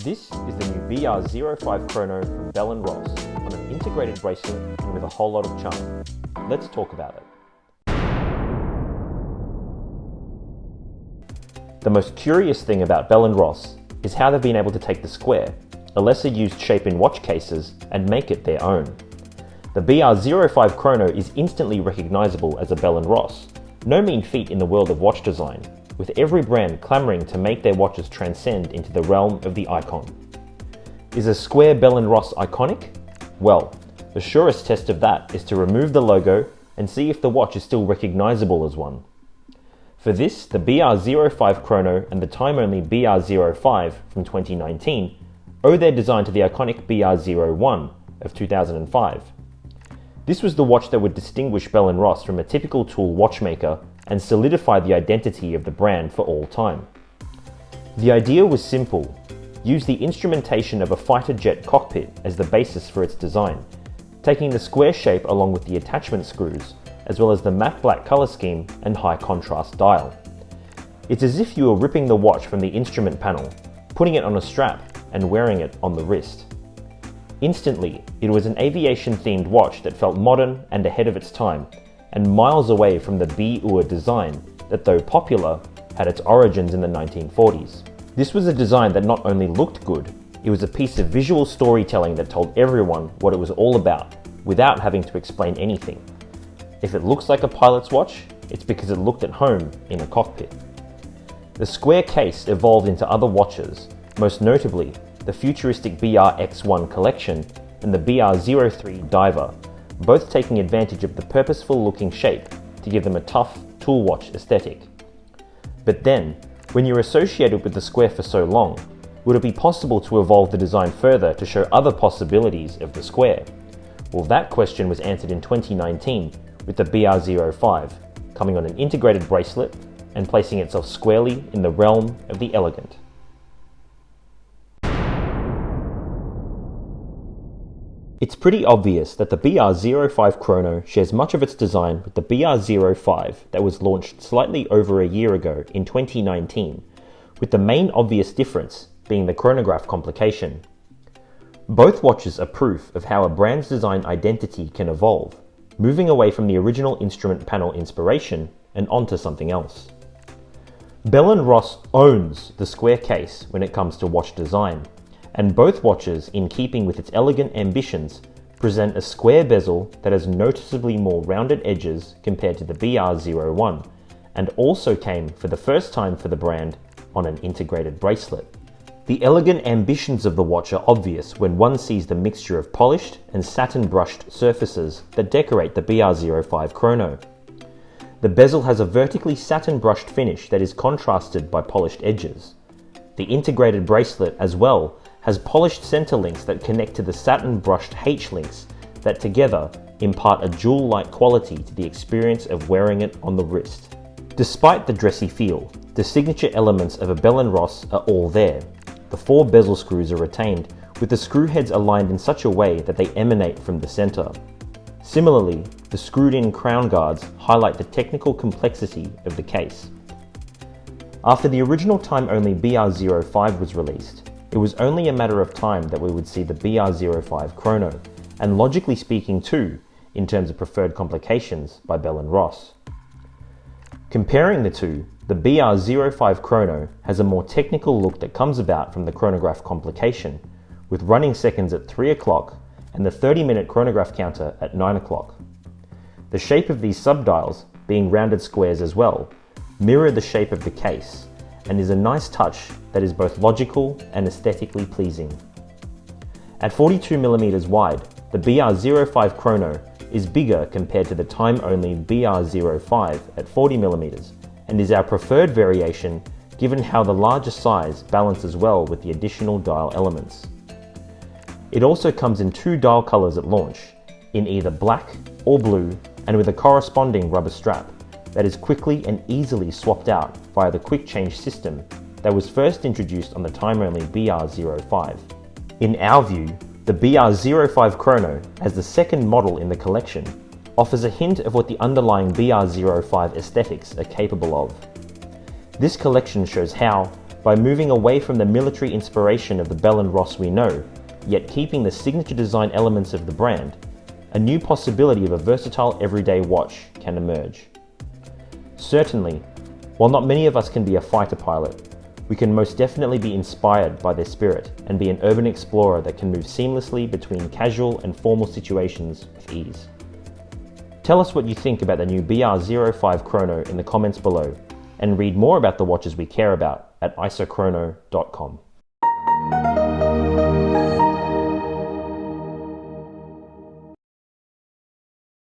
This is the new BR05 Chrono from Bell & Ross on an integrated bracelet and with a whole lot of charm. Let's talk about it. The most curious thing about Bell & Ross is how they've been able to take the square, a lesser used shape in watch cases, and make it their own. The BR05 Chrono is instantly recognizable as a Bell & Ross, no mean feat in the world of watch design, with every brand clamoring to make their watches transcend into the realm of the icon. Is a square Bell & Ross iconic? Well, the surest test of that is to remove the logo and see if the watch is still recognizable as one. For this, the BR05 Chrono and the time-only BR05 from 2019 owe their design to the iconic BR01 of 2005. This was the watch that would distinguish Bell & Ross from a typical tool watchmaker and solidify the identity of the brand for all time. The idea was simple: use the instrumentation of a fighter jet cockpit as the basis for its design, taking the square shape along with the attachment screws, as well as the matte black color scheme and high contrast dial. It's as if you were ripping the watch from the instrument panel, putting it on a strap, and wearing it on the wrist. Instantly, it was an aviation-themed watch that felt modern and ahead of its time, and miles away from the BUA design that, though popular, had its origins in the 1940s. This was a design that not only looked good, it was a piece of visual storytelling that told everyone what it was all about, without having to explain anything. If it looks like a pilot's watch, it's because it looked at home in a cockpit. The square case evolved into other watches, most notably the futuristic BR-X1 collection and the BR-03 Diver, both taking advantage of the purposeful-looking shape to give them a tough tool watch aesthetic. But then, when you're associated with the square for so long, would it be possible to evolve the design further to show other possibilities of the square? Well, that question was answered in 2019 with the BR-05, coming on an integrated bracelet and placing itself squarely in the realm of the elegant. It's pretty obvious that the BR05 Chrono shares much of its design with the BR05 that was launched slightly over a year ago in 2019, with the main obvious difference being the chronograph complication. Both watches are proof of how a brand's design identity can evolve, moving away from the original instrument panel inspiration and onto something else. Bell & Ross owns the square case when it comes to watch design, and both watches, in keeping with its elegant ambitions, present a square bezel that has noticeably more rounded edges compared to the BR01, and also came for the first time for the brand on an integrated bracelet. The elegant ambitions of the watch are obvious when one sees the mixture of polished and satin-brushed surfaces that decorate the BR05 Chrono. The bezel has a vertically satin-brushed finish that is contrasted by polished edges. The integrated bracelet, as well, has polished center links that connect to the satin-brushed H-links that together impart a jewel-like quality to the experience of wearing it on the wrist. Despite the dressy feel, the signature elements of a Bell & Ross are all there. The 4 bezel screws are retained, with the screw heads aligned in such a way that they emanate from the center. Similarly, the screwed-in crown guards highlight the technical complexity of the case. After the original time-only BR05 was released, it was only a matter of time that we would see the BR05 Chrono, and logically speaking too, in terms of preferred complications by Bell & Ross. Comparing the two, the BR05 Chrono has a more technical look that comes about from the chronograph complication, with running seconds at 3 o'clock and the 30-minute chronograph counter at 9 o'clock. The shape of these subdials, being rounded squares as well, mirror the shape of the case, and is a nice touch that is both logical and aesthetically pleasing. At 42mm wide, the BR05 Chrono is bigger compared to the time-only BR05 at 40mm, and is our preferred variation given how the larger size balances well with the additional dial elements. It also comes in 2 dial colors at launch, in either black or blue, and with a corresponding rubber strap that is quickly and easily swapped out via the quick change system that was first introduced on the time-only BR05. In our view, the BR05 Chrono, as the second model in the collection, offers a hint of what the underlying BR05 aesthetics are capable of. This collection shows how, By moving away from the military inspiration of the Bell & Ross we know, yet keeping the signature design elements of the brand, a new possibility of a versatile everyday watch can emerge. Certainly, while not many of us can be a fighter pilot, we can most definitely be inspired by their spirit and be an urban explorer that can move seamlessly between casual and formal situations with ease. Tell us what you think about the new BR05 Chrono in the comments below, and read more about the watches we care about at isochrono.com.